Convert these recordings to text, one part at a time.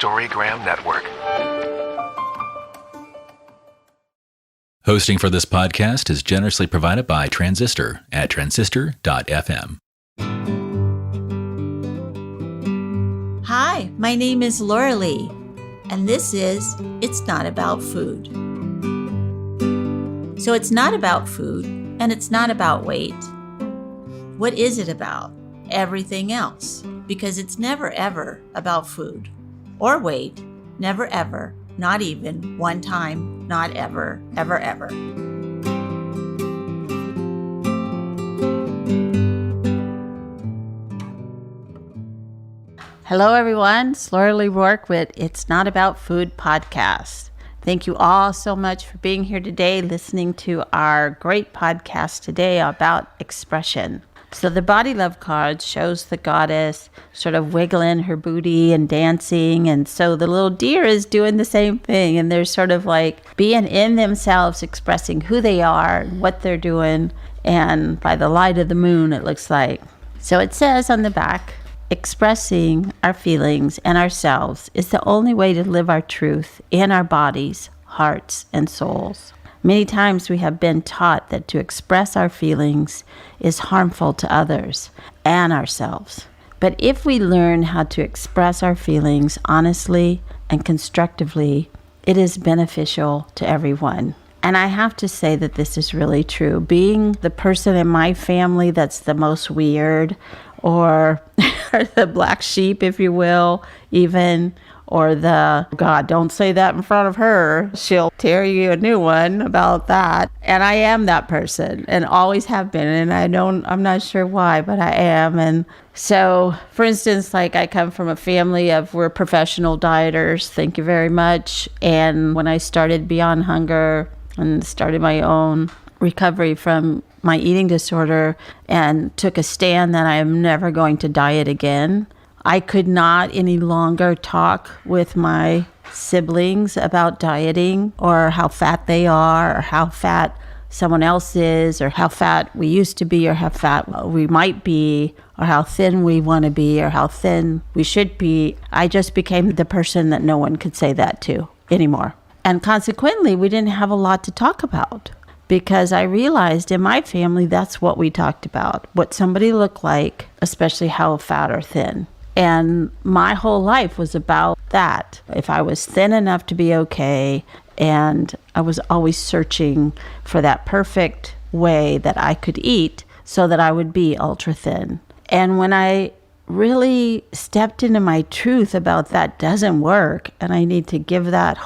Storygram Network. Hosting for this podcast is generously provided by Transistor at transistor.fm. Hi, my name is Laurelee, and this is It's Not About Food. So it's not about food, and it's not about weight. What is it about? Everything else, because it's never ever about food or weight, never ever, not even one time, not ever, ever, ever. Hello everyone, it's Laurelee Roark with It's Not About Food podcast. Thank you all so much for being here today, listening to our great podcast today about expression. So the body love card shows the goddess sort of wiggling her booty and dancing. And so the little deer is doing the same thing. And they're sort of like being in themselves, expressing who they are, what they're doing. And by the light of the moon, it looks like. So it says on the back, expressing our feelings and ourselves is the only way to live our truth in our bodies, hearts, and souls. Many times we have been taught that to express our feelings is harmful to others and ourselves. But if we learn how to express our feelings honestly and constructively, it is beneficial to everyone. And I have to say that this is really true. Being the person in my family that's the most weird, or the black sheep, if you will, even, or God, don't say that in front of her. She'll tear you a new one about that. And I am that person and always have been. And I'm not sure why, but I am. And so, for instance, like I come from a family we're professional dieters. Thank you very much. And when I started Beyond Hunger and started my own recovery from my eating disorder and took a stand that I am never going to diet again, I could not any longer talk with my siblings about dieting or how fat they are or how fat someone else is or how fat we used to be or how fat we might be or how thin we want to be or how thin we should be. I just became the person that no one could say that to anymore. And consequently, we didn't have a lot to talk about because I realized in my family that's what we talked about, what somebody looked like, especially how fat or thin. And my whole life was about that. If I was thin enough to be okay, and I was always searching for that perfect way that I could eat so that I would be ultra thin. And when I really stepped into my truth about that doesn't work, and I need to give that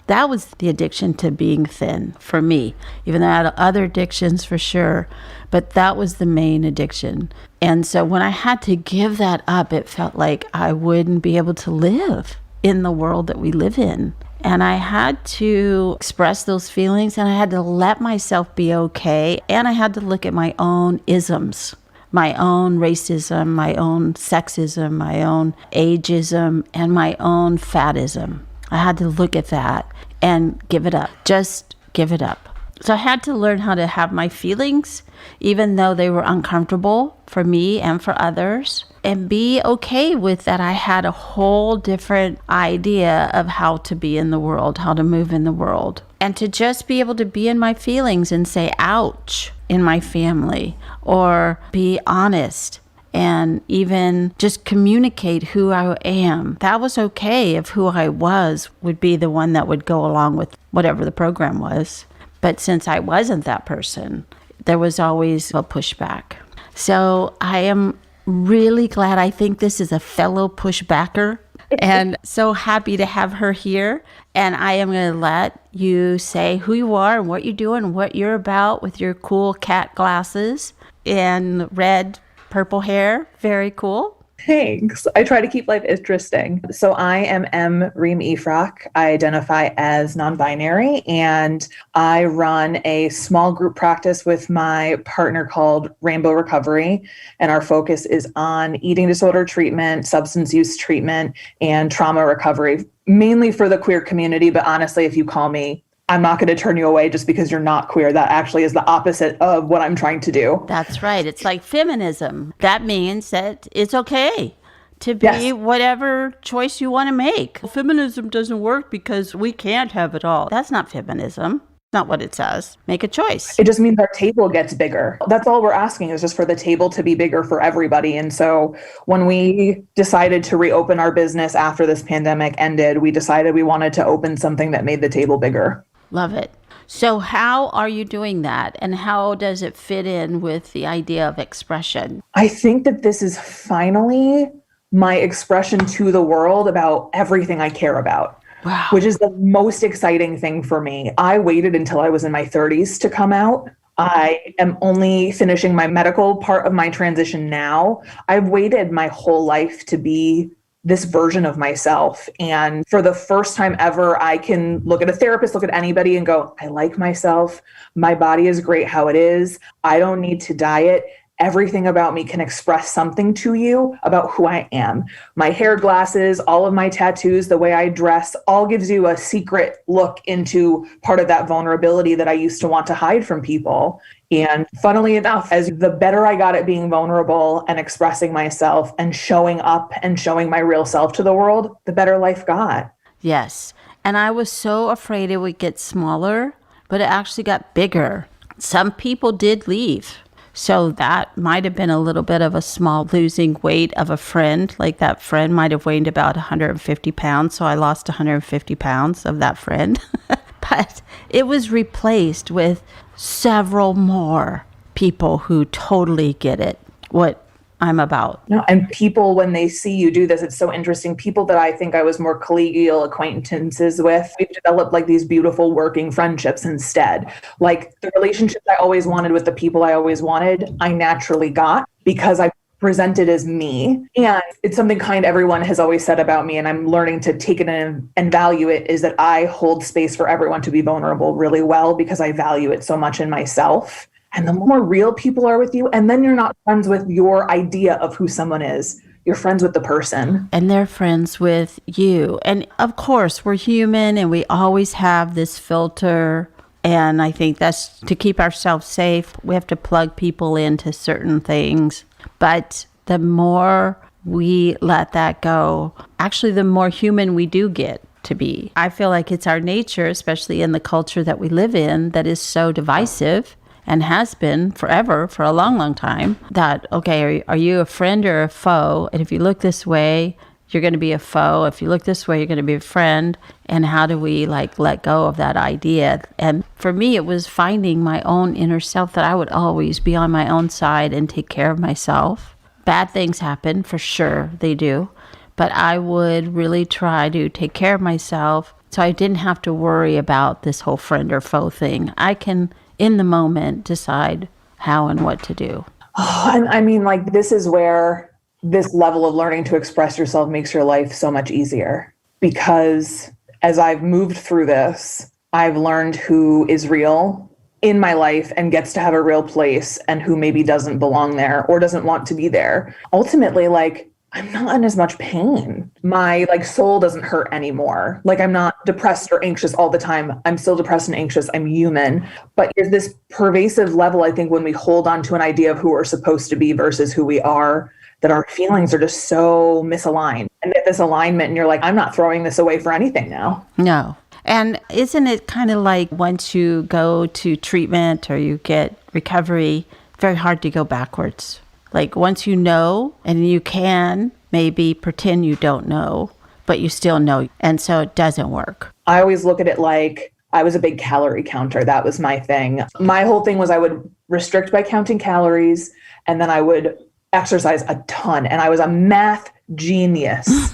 was the addiction to being thin for me, even though I had other addictions for sure, but that was the main addiction. And so when I had to give that up, it felt like I wouldn't be able to live in the world that we live in. And I had to express those feelings, and I had to let myself be okay. And I had to look at my own isms, my own racism, my own sexism, my own ageism, and my own fatism. I had to look at that and give it up, just give it up. So I had to learn how to have my feelings, even though they were uncomfortable for me and for others, and be okay with that. I had a whole different idea of how to be in the world, how to move in the world, and to just be able to be in my feelings and say, ouch, in my family, or be honest. And even just communicate who I am. That was okay if who I was would be the one that would go along with whatever the program was. But since I wasn't that person, there was always a pushback. So I am really glad. I think this is a fellow pushbacker and so happy to have her here. And I am going to let you say who you are and what you're doing, what you're about with your cool cat glasses and red purple hair. Very cool. Thanks. I try to keep life interesting. So I am Reim Ifrash. I identify as non-binary, and I run a small group practice with my partner called Rainbow Recovery. And our focus is on eating disorder treatment, substance use treatment, and trauma recovery, mainly for the queer community. But honestly, if you call me, I'm not going to turn you away just because you're not queer. That actually is the opposite of what I'm trying to do. That's right. It's like feminism. That means that it's okay to be Yes. whatever choice you want to make. Feminism doesn't work because we can't have it all. That's not feminism. Not what it says. Make a choice. It just means our table gets bigger. That's all we're asking, is just for the table to be bigger for everybody. And so when we decided to reopen our business after this pandemic ended, we decided we wanted to open something that made the table bigger. Love it. So how are you doing that? And how does it fit in with the idea of expression? I think that this is finally my expression to the world about everything I care about. Wow. Which is the most exciting thing for me. I waited until I was in my 30s to come out. I am only finishing my medical part of my transition now. I've waited my whole life to be this version of myself. And for the first time ever, I can look at a therapist, look at anybody and go, I like myself. My body is great how it is. I don't need to diet. Everything about me can express something to you about who I am. My hair, glasses, all of my tattoos, the way I dress, all gives you a secret look into part of that vulnerability that I used to want to hide from people. And funnily enough, as the better I got at being vulnerable and expressing myself and showing up and showing my real self to the world, the better life got. Yes. And I was so afraid it would get smaller, but it actually got bigger. Some people did leave. So that might have been a little bit of a small losing weight of a friend. Like that friend might have weighed about 150 pounds. So I lost 150 pounds of that friend. But it was replaced with several more people who totally get it, what I'm about. No, and people, when they see you do this, it's so interesting. People that I think I was more collegial acquaintances with, we've developed like these beautiful working friendships instead. Like the relationships I always wanted with the people I always wanted, I naturally got because I presented as me. And it's something kind everyone has always said about me, and I'm learning to take it in and value it, is that I hold space for everyone to be vulnerable really well because I value it so much in myself. And the more real people are with you, and then you're not friends with your idea of who someone is. You're friends with the person. And they're friends with you. And of course, we're human and we always have this filter. And I think that's to keep ourselves safe. We have to plug people into certain things. But the more we let that go, actually, the more human we do get to be. I feel like it's our nature, especially in the culture that we live in, that is so divisive. And has been forever, for a long, long time, that, okay, are you a friend or a foe? And if you look this way, you're going to be a foe. If you look this way, you're going to be a friend. And how do we like let go of that idea? And for me, it was finding my own inner self, that I would always be on my own side and take care of myself. Bad things happen, for sure, they do. But I would really try to take care of myself so I didn't have to worry about this whole friend or foe thing. I can, in the moment, decide how and what to do. Oh, and I mean, like, this is where this level of learning to express yourself makes your life so much easier. Because as I've moved through this, I've learned who is real in my life and gets to have a real place, and who maybe doesn't belong there or doesn't want to be there. Ultimately, like, I'm not in as much pain. My soul doesn't hurt anymore. Like, I'm not depressed or anxious all the time. I'm still depressed and anxious. I'm human. But there's this pervasive level, I think, when we hold on to an idea of who we're supposed to be versus who we are, that our feelings are just so misaligned. And this alignment, and you're like, I'm not throwing this away for anything now. No. And isn't it kind of like once you go to treatment or you get recovery, very hard to go backwards? Like once you know, and you can maybe pretend you don't know, but you still know. And so it doesn't work. I always look at it like I was a big calorie counter. That was my thing. My whole thing was I would restrict by counting calories, and then I would exercise a ton. And I was a math genius.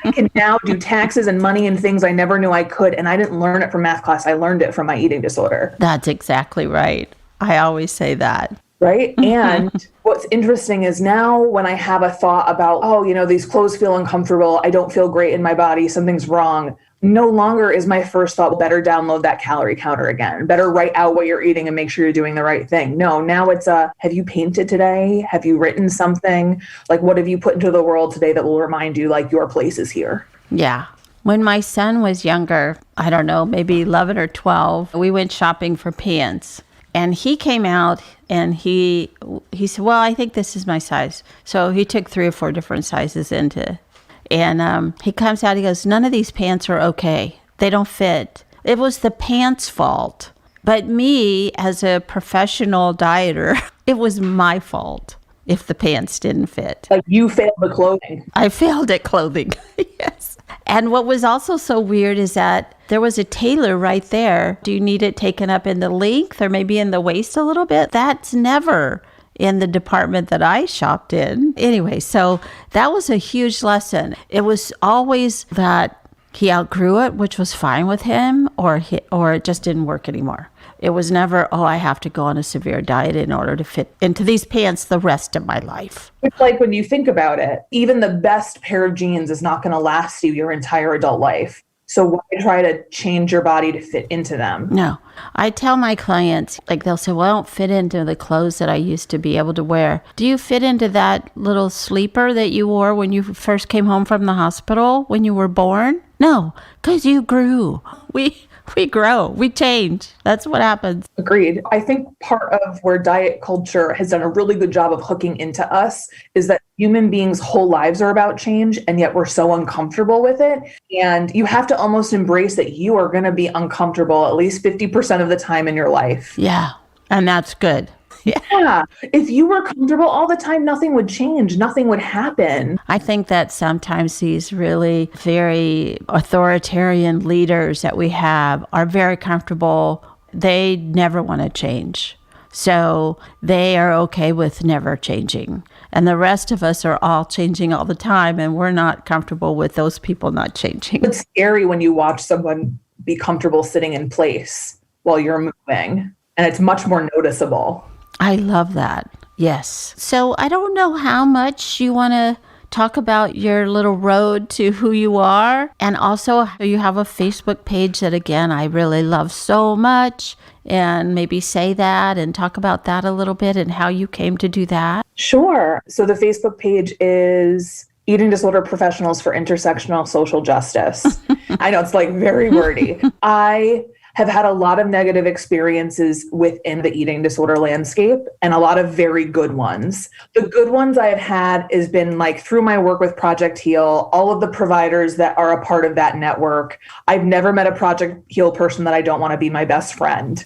I can now do taxes and money and things I never knew I could. And I didn't learn it from math class. I learned it from my eating disorder. That's exactly right. I always say that. Right. And what's interesting is now when I have a thought about, oh, these clothes feel uncomfortable, I don't feel great in my body, something's wrong, no longer is my first thought, better download that calorie counter again, better write out what you're eating and make sure you're doing the right thing. No, now it's have you painted today? Have you written something? Like, what have you put into the world today that will remind you like your place is here? Yeah. When my son was younger, I don't know, maybe 11 or 12, we went shopping for pants. And he came out and he said, well, I think this is my size. So he took 3 or 4 different sizes into, and he comes out, he goes, none of these pants are okay. They don't fit. It was the pants' fault. But me, as a professional dieter, it was my fault if the pants didn't fit. Like you failed the clothing. I failed at clothing. Yes. And what was also so weird is that there was a tailor right there. Do you need it taken up in the length or maybe in the waist a little bit? That's never in the department that I shopped in. Anyway, so that was a huge lesson. It was always that he outgrew it, which was fine with him, or it just didn't work anymore. It was never, oh, I have to go on a severe diet in order to fit into these pants the rest of my life. It's like when you think about it, even the best pair of jeans is not going to last you your entire adult life. So why try to change your body to fit into them? No. I tell my clients, like they'll say, well, I don't fit into the clothes that I used to be able to wear. Do you fit into that little sleeper that you wore when you first came home from the hospital when you were born? No, because you grew. We grow, we change. That's what happens. Agreed. I think part of where diet culture has done a really good job of hooking into us is that human beings' whole lives are about change, and yet we're so uncomfortable with it. And you have to almost embrace that you are going to be uncomfortable at least 50% of the time in your life. Yeah, and that's good. Yeah. If you were comfortable all the time, nothing would change. Nothing would happen. I think that sometimes these really very authoritarian leaders that we have are very comfortable. They never want to change. So they are okay with never changing. And the rest of us are all changing all the time, and we're not comfortable with those people not changing. It's scary when you watch someone be comfortable sitting in place while you're moving, and it's much more noticeable. I love that. Yes. So I don't know how much you want to talk about your little road to who you are. And also you have a Facebook page that, again, I really love so much. And maybe say that and talk about that a little bit and how you came to do that. Sure. So the Facebook page is Eating Disorder Professionals for Intersectional Social Justice. I know it's like very wordy. I have had a lot of negative experiences within the eating disorder landscape and a lot of very good ones. The good ones I have had has been like through my work with Project Heal, all of the providers that are a part of that network. I've never met a Project Heal person that I don't want to be my best friend.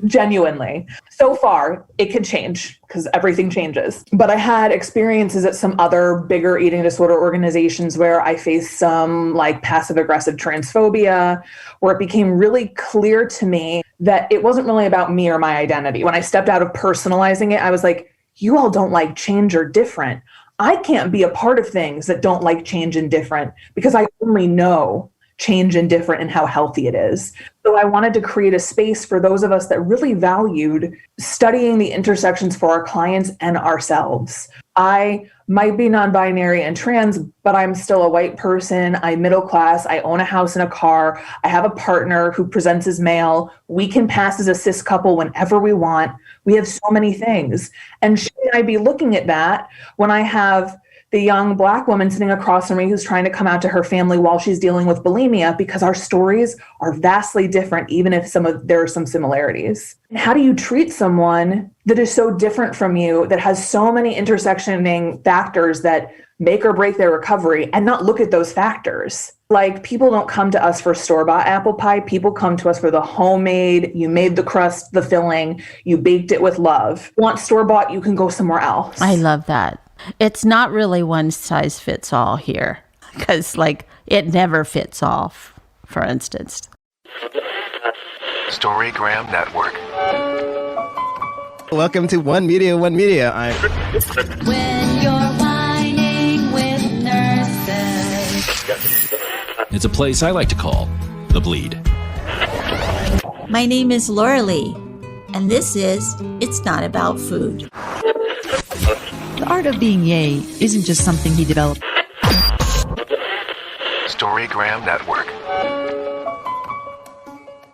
Genuinely. So far, it could change because everything changes. But I had experiences at some other bigger eating disorder organizations where I faced some like passive aggressive transphobia, where it became really clear to me that it wasn't really about me or my identity. When I stepped out of personalizing it, I was like, you all don't like change or different. I can't be a part of things that don't like change and different because I only know change and different and how healthy it is. So I wanted to create a space for those of us that really valued studying the intersections for our clients and ourselves. I might be non-binary and trans, but I'm still a white person. I'm middle class. I own a house and a car. I have a partner who presents as male. We can pass as a cis couple whenever we want. We have so many things. And should I be looking at that when I have the young Black woman sitting across from me who's trying to come out to her family while she's dealing with bulimia, because our stories are vastly different, even if there are some similarities. And how do you treat someone that is so different from you, that has so many intersectioning factors that make or break their recovery, and not look at those factors? Like, people don't come to us for store-bought apple pie. People come to us for the homemade, you made the crust, the filling, you baked it with love. Want store-bought, you can go somewhere else. I love that. It's not really one size fits all here, because like it never fits all, for instance. Storygram Network. Welcome to One Media, One Media. When you're whining with nurses. It's a place I like to call The Bleed. My name is Laurelee, and this is It's Not About Food. The art of being gay isn't just something he developed. Storygram Network.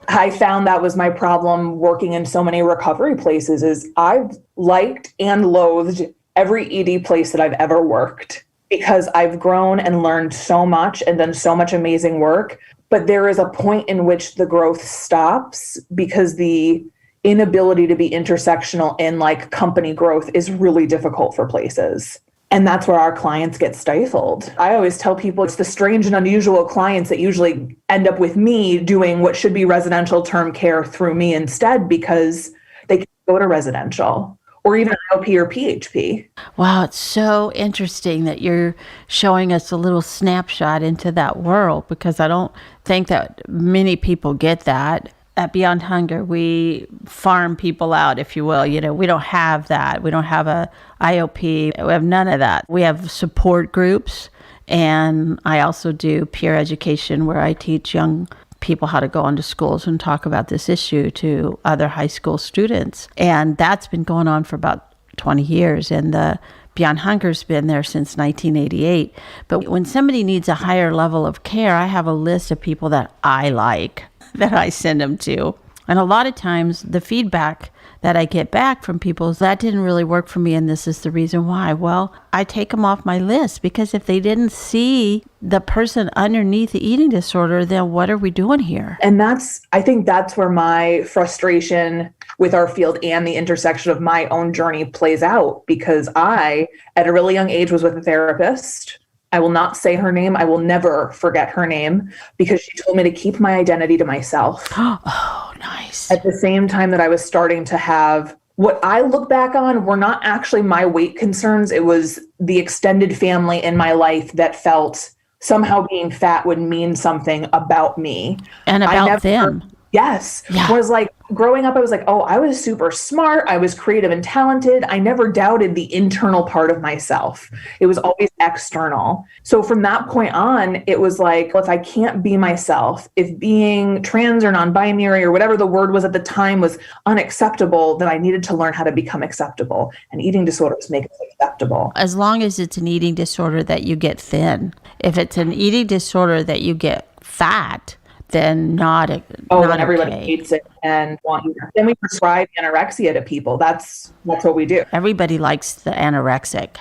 I found that was my problem working in so many recovery places, is I've liked and loathed every ED place that I've ever worked, because I've grown and learned so much and done so much amazing work. But there is a point in which the growth stops because the inability to be intersectional in like company growth is really difficult for places. And that's where our clients get stifled. I always tell people it's the strange and unusual clients that usually end up with me doing what should be residential term care through me instead, because they can go to residential or even IOP or PHP. Wow, it's so interesting that you're showing us a little snapshot into that world, because I don't think that many people get that. At Beyond Hunger, we farm people out, if you will. You know, we don't have that. We don't have a IOP. We have none of that. We have support groups, and I also do peer education where I teach young people how to go into schools and talk about this issue to other high school students. And that's been going on for about 20 years. And the Beyond Hunger's been there since 1988. But when somebody needs a higher level of care, I have a list of people that I like, that I send them to. And a lot of times the feedback that I get back from people is that didn't really work for me, and this is the reason why. Well, I take them off my list, because if they didn't see the person underneath the eating disorder, then what are we doing here? And I think that's where my frustration with our field and the intersection of my own journey plays out, because I, at a really young age, was with a therapist. I will not say her name. I will never forget her name, because she told me to keep my identity to myself. Oh, nice. At the same time that I was starting to have what I look back on were not actually my weight concerns. It was the extended family in my life that felt somehow being fat would mean something about me. And about them. Yes. Yeah. Was like growing up, I was like, oh, I was super smart. I was creative and talented. I never doubted the internal part of myself. It was always external. So from that point on, it was like, well, if I can't be myself, if being trans or non-binary or whatever the word was at the time was unacceptable, then I needed to learn how to become acceptable. And eating disorders make us acceptable. As long as it's an eating disorder that you get thin. If it's an eating disorder that you get fat, then not then everybody okay. hates it and want you. Then we prescribe anorexia to people. That's what we do. Everybody likes the anorexic.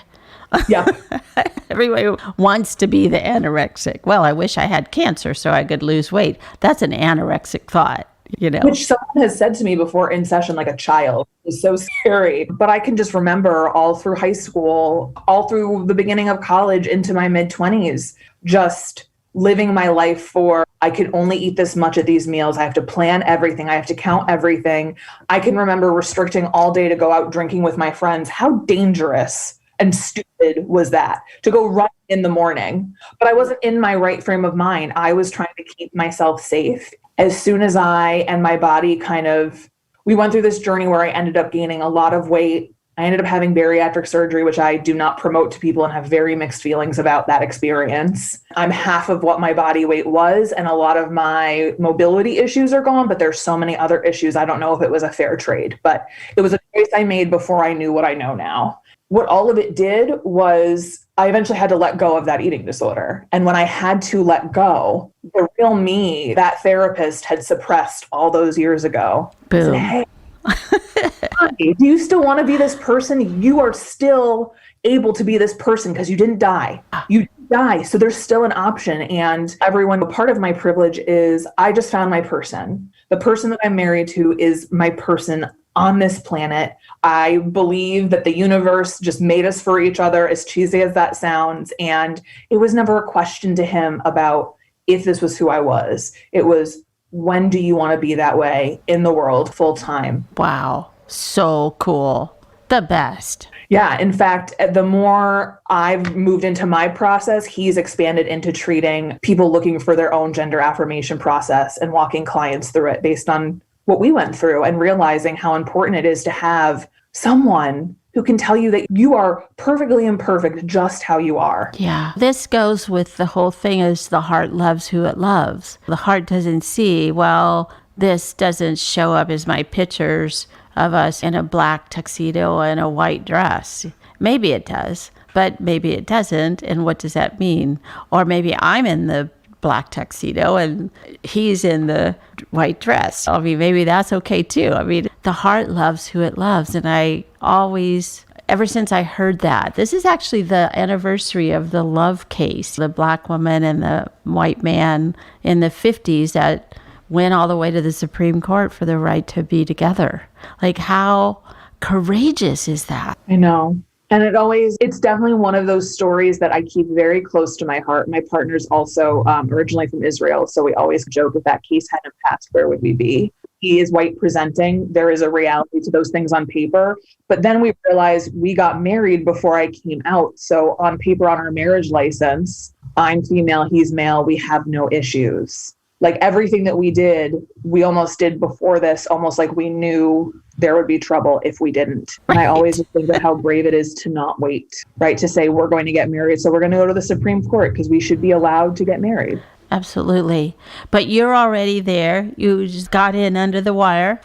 Yeah. Everybody wants to be the anorexic. Well, I wish I had cancer so I could lose weight. That's an anorexic thought, you know. Which someone has said to me before in session, like a child. It was so scary. But I can just remember all through high school, all through the beginning of college into my mid-20s, just living my life for, I can only eat this much at these meals. I have to plan everything. I have to count everything. I can remember restricting all day to go out drinking with my friends. How dangerous and stupid was that, to go run in the morning? But I wasn't in my right frame of mind. I was trying to keep myself safe. As soon as I and my body we went through this journey where I ended up gaining a lot of weight. I ended up having bariatric surgery, which I do not promote to people and have very mixed feelings about that experience. I'm half of what my body weight was, and a lot of my mobility issues are gone, but there's so many other issues. I don't know if it was a fair trade, but it was a choice I made before I knew what I know now. What all of it did was I eventually had to let go of that eating disorder. And when I had to let go, the real me, that therapist had suppressed all those years ago. Boom. Said, hey, do you still want to be this person? You are still able to be this person because you didn't die. You didn't die. So there's still an option. And everyone, part of my privilege is I just found my person. The person that I'm married to is my person on this planet. I believe that the universe just made us for each other, as cheesy as that sounds. And it was never a question to him about if this was who I was. It was, when do you want to be that way in the world full time? Wow. So cool. The best. Yeah. In fact, the more I've moved into my process, he's expanded into treating people looking for their own gender affirmation process and walking clients through it based on what we went through, and realizing how important it is to have someone who can tell you that you are perfectly imperfect just how you are. Yeah. This goes with the whole thing is the heart loves who it loves. The heart doesn't see, well, this doesn't show up as my pictures of us in a black tuxedo and a white dress. Maybe it does, but maybe it doesn't. And what does that mean? Or maybe I'm in the black tuxedo and he's in the white dress. I mean, maybe that's okay too. I mean, the heart loves who it loves. And I always, ever since I heard that, this is actually the anniversary of the love case, the black woman and the white man in the 50s that went all the way to the Supreme Court for the right to be together. Like, how courageous is that? I know. And it's definitely one of those stories that I keep very close to my heart. My partner's also originally from Israel, so we always joke, if that case hadn't passed, where would we be? He is white presenting. There is a reality to those things on paper. But then we realized we got married before I came out. So on paper, on our marriage license, I'm female, he's male, we have no issues. Like everything that we did, we almost did before this, almost like we knew there would be trouble if we didn't. And I always think about how brave it is to not wait, right? To say we're going to get married, so we're going to go to the Supreme Court because we should be allowed to get married. Absolutely. But you're already there. You just got in under the wire.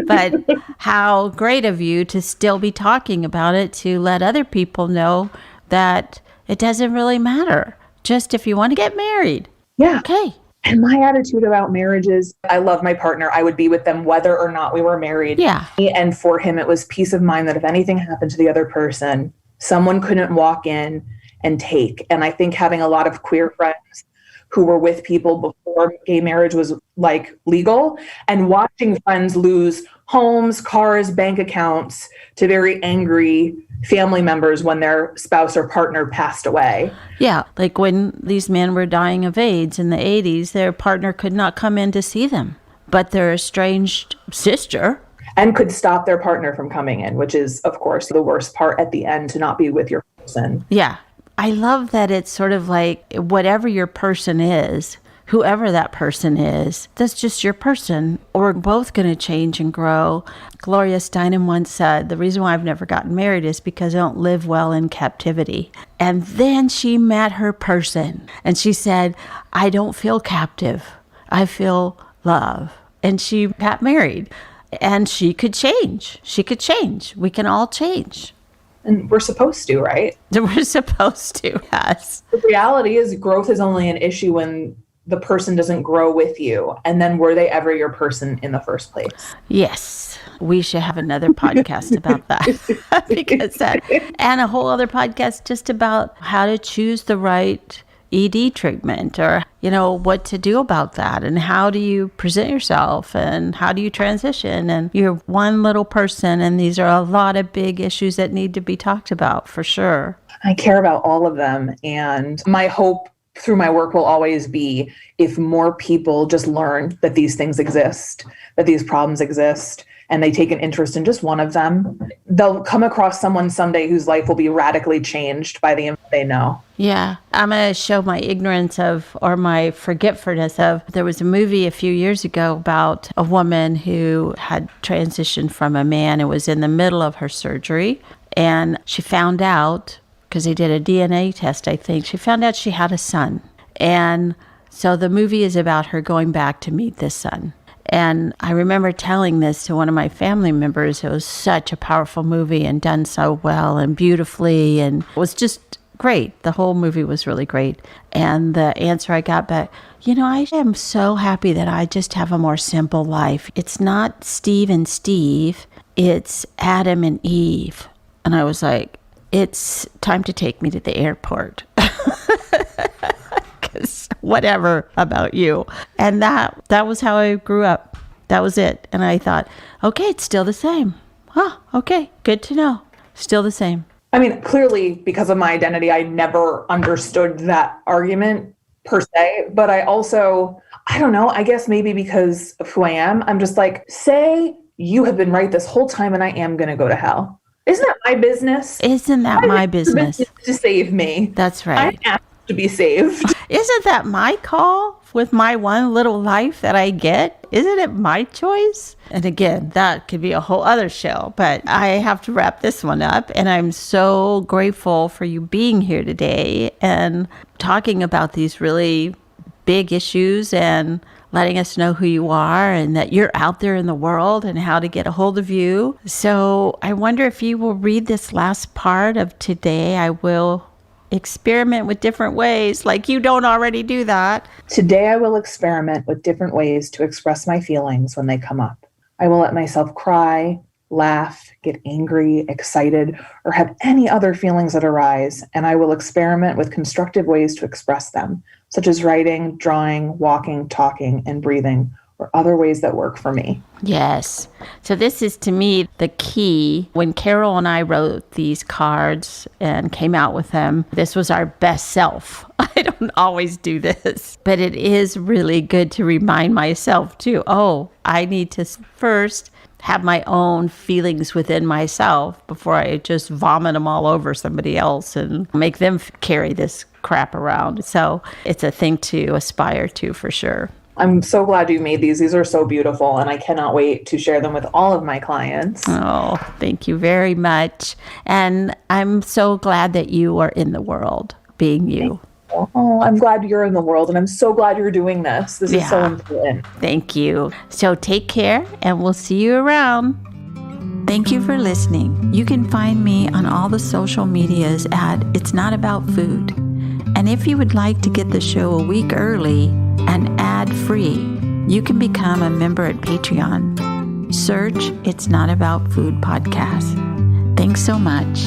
But how great of you to still be talking about it, to let other people know that it doesn't really matter. Just if you want to get married. Yeah. Okay. And my attitude about marriage is I love my partner. I would be with them whether or not we were married. Yeah. And for him, it was peace of mind that if anything happened to the other person, someone couldn't walk in and take. And I think having a lot of queer friends who were with people before gay marriage was like legal, and watching friends lose homes, cars, bank accounts to very angry family members when their spouse or partner passed away. Yeah, like when these men were dying of AIDS in the 80s, their partner could not come in to see them, but their estranged sister. And could stop their partner from coming in, which is, of course, the worst part at the end, to not be with your person. Yeah, I love that it's sort of like whatever your person is, whoever that person is, that's just your person. We're both going to change and grow. Gloria Steinem once said, the reason why I've never gotten married is because I don't live well in captivity. And then she met her person and she said, I don't feel captive. I feel love. And she got married and she could change. She could change. We can all change. And we're supposed to, right? We're supposed to, yes. The reality is growth is only an issue when the person doesn't grow with you. And then were they ever your person in the first place? Yes. We should have another podcast about that. Because and a whole other podcast just about how to choose the right ED treatment, or, what to do about that, and how do you present yourself, and how do you transition, and you're one little person, and these are a lot of big issues that need to be talked about for sure. I care about all of them. And my hope through my work will always be, if more people just learn that these things exist, that these problems exist, and they take an interest in just one of them, they'll come across someone someday whose life will be radically changed by the info they know. Yeah. I'm going to show my ignorance of, or my forgetfulness of, there was a movie a few years ago about a woman who had transitioned from a man and was in the middle of her surgery. And she found out, because they did a DNA test, I think, she found out she had a son. And so the movie is about her going back to meet this son. And I remember telling this to one of my family members. It was such a powerful movie and done so well and beautifully, and it was just great. The whole movie was really great. And the answer I got back, I am so happy that I just have a more simple life. It's not Steve and Steve, it's Adam and Eve. And I was like, it's time to take me to the airport. Whatever about you. And that was how I grew up. That was it. And I thought, okay, it's still the same. Okay, good to know. Still the same. I mean, clearly, because of my identity, I never understood that argument per se. But I don't know, I guess maybe because of who I am, I'm just like, say you have been right this whole time and I am going to go to hell. Isn't that my business? Isn't that my business? To save me. That's right. I asked to be saved. Isn't that my call with my one little life that I get? Isn't it my choice? And again, that could be a whole other show, but I have to wrap this one up. And I'm so grateful for you being here today and talking about these really big issues and letting us know who you are and that you're out there in the world and how to get a hold of you. So I wonder if you will read this last part of today. I will experiment with different ways, like you don't already do that. Today I will experiment with different ways to express my feelings when they come up. I will let myself cry, laugh, get angry, excited, or have any other feelings that arise, and I will experiment with constructive ways to express them, such as writing, drawing, walking, talking, and breathing, or other ways that work for me. Yes. So this is, to me, the key. When Carol and I wrote these cards and came out with them, this was our best self. I don't always do this, but it is really good to remind myself too, I need to first have my own feelings within myself before I just vomit them all over somebody else and make them carry this crap around. So it's a thing to aspire to for sure. I'm so glad you made these. These are so beautiful, and I cannot wait to share them with all of my clients. Oh, thank you very much. And I'm so glad that you are in the world, being you. Oh, I'm glad you're in the world, and I'm so glad you're doing this. This is so important. Thank you. So take care, and we'll see you around. Thank you for listening. You can find me on all the social medias at It's Not About Food. And if you would like to get the show a week early and ad-free, you can become a member at Patreon. Search It's Not About Food podcast. Thanks so much.